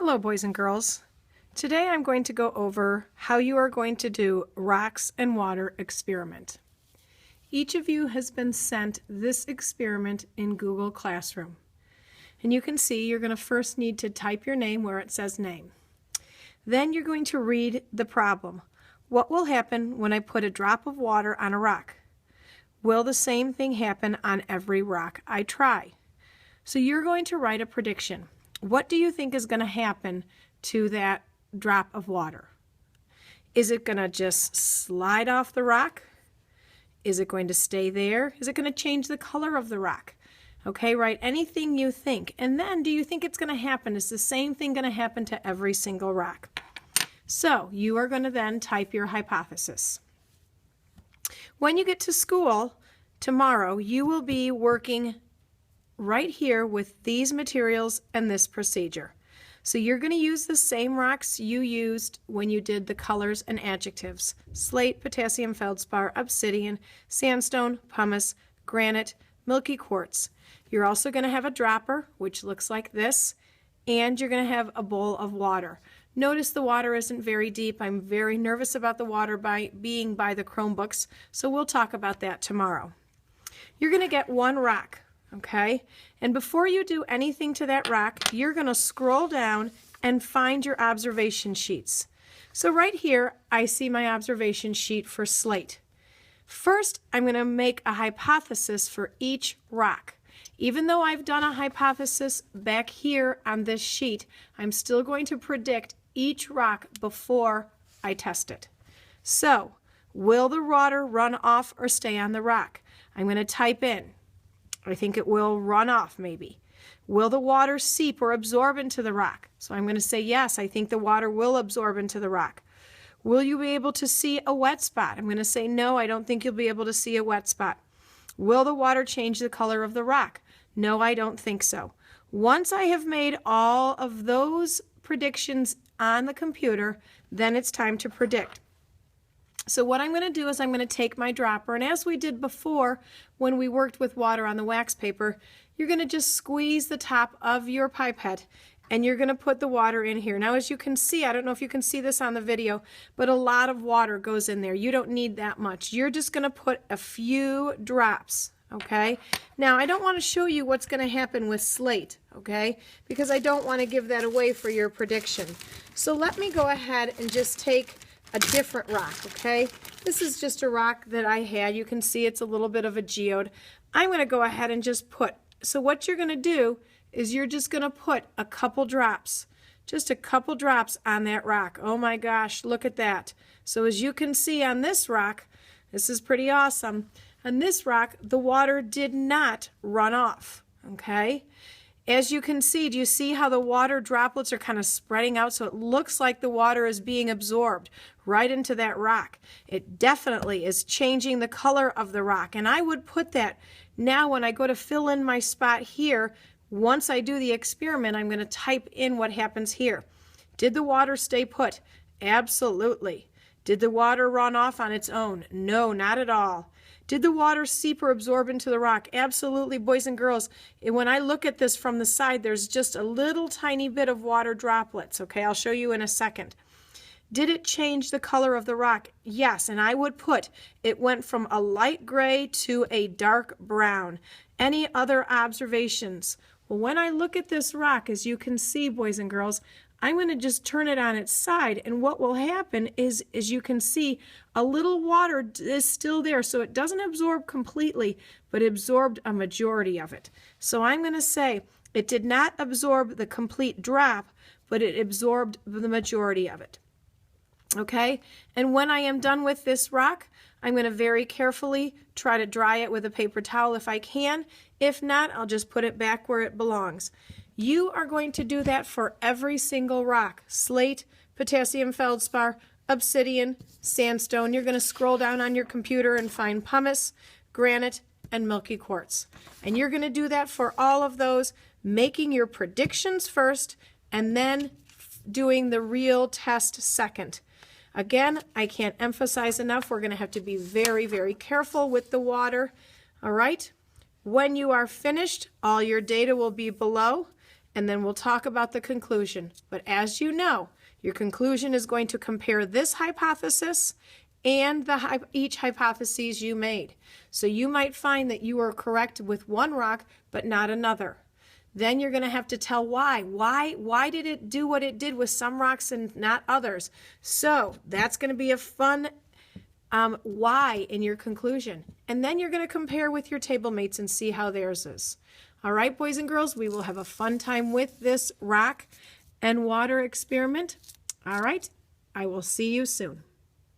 Hello, boys and girls. Today I'm going to go over how you are going to do rocks and water experiment. Each of you has been sent this experiment in Google Classroom. And you can see you're going to first need to type your name where it says name. Then you're going to read the problem. What will happen when I put a drop of water on a rock? Will the same thing happen on every rock I try? So you're going to write a prediction. What do you think is going to happen to that drop of water? Is it going to just slide off the rock? Is it going to stay there? Is it going to change the color of the rock? Okay, write anything you think. And then do you think it's going to happen? Is the same thing going to happen to every single rock? So you are going to then type your hypothesis. When you get to school tomorrow, you will be working right here with these materials and this procedure. So you're going to use the same rocks you used when you did the colors and adjectives: slate, potassium feldspar, obsidian, sandstone, pumice, granite, milky quartz. You're also going to have a dropper, which looks like this, and you're going to have a bowl of water. Notice the water isn't very deep. I'm very nervous about the water being by the Chromebooks, so we'll talk about that tomorrow. You're going to get one rock. Okay, and before you do anything to that rock, you're going to scroll down and find your observation sheets. So right here, I see my observation sheet for slate. First, I'm going to make a hypothesis for each rock. Even though I've done a hypothesis back here on this sheet, I'm still going to predict each rock before I test it. So, will the water run off or stay on the rock? I'm going to type in. I think it will run off maybe. Will the water seep or absorb into the rock? So I'm going to say yes, I think the water will absorb into the rock. Will you be able to see a wet spot? I'm going to say no, I don't think you'll be able to see a wet spot. Will the water change the color of the rock? No, I don't think so. Once I have made all of those predictions on the computer, then it's time to predict. So what I'm going to do is I'm going to take my dropper, and as we did before when we worked with water on the wax paper, you're going to just squeeze the top of your pipette and you're going to put the water in here. Now as you can see, I don't know if you can see this on the video, but a lot of water goes in there. You don't need that much. You're just going to put a few drops, okay? Now I don't want to show you what's going to happen with slate, okay? Because I don't want to give that away for your prediction. So let me go ahead and just take a different rock, okay? This is just a rock that I had. You can see it's a little bit of a geode. I'm going to go ahead and just put, so what you're going to do is you're just going to put a couple drops, just a couple drops on that rock. Oh my gosh, look at that. So as you can see on this rock, this is pretty awesome. On this rock, the water did not run off, okay? As you can see, do you see how the water droplets are kind of spreading out? So it looks like the water is being absorbed right into that rock. It definitely is changing the color of the rock. And I would put that now when I go to fill in my spot here, once I do the experiment, I'm going to type in what happens here. Did the water stay put? Absolutely. Did the water run off on its own? No, not at all. Did the water seep or absorb into the rock? Absolutely, boys and girls. When I look at this from the side, there's just a little tiny bit of water droplets. Okay, I'll show you in a second. Did it change the color of the rock? Yes, and I would put it went from a light gray to a dark brown. Any other observations? Well, when I look at this rock, as you can see, boys and girls, I'm going to just turn it on its side, and what will happen is, as you can see, a little water is still there, so it doesn't absorb completely, but absorbed a majority of it. So I'm going to say it did not absorb the complete drop, but it absorbed the majority of it. Okay, and when I am done with this rock, I'm going to very carefully try to dry it with a paper towel if I can. If not, I'll just put it back where it belongs. You are going to do that for every single rock: slate, potassium feldspar, obsidian, sandstone. You're going to scroll down on your computer and find pumice, granite, and milky quartz. And you're going to do that for all of those, making your predictions first and then doing the real test second. Again, I can't emphasize enough, we're going to have to be very, very careful with the water. All right? When you are finished, all your data will be below. and then we'll talk about the conclusion. But as you know, your conclusion is going to compare this hypothesis and each hypothesis you made. So you might find that you are correct with one rock, but not another. Then you're going to have to tell why. Why did it do what it did with some rocks and not others? So that's going to be a fun why in your conclusion. And then you're going to compare with your table mates and see how theirs is. All right, boys and girls, we will have a fun time with this rock and water experiment. All right, I will see you soon.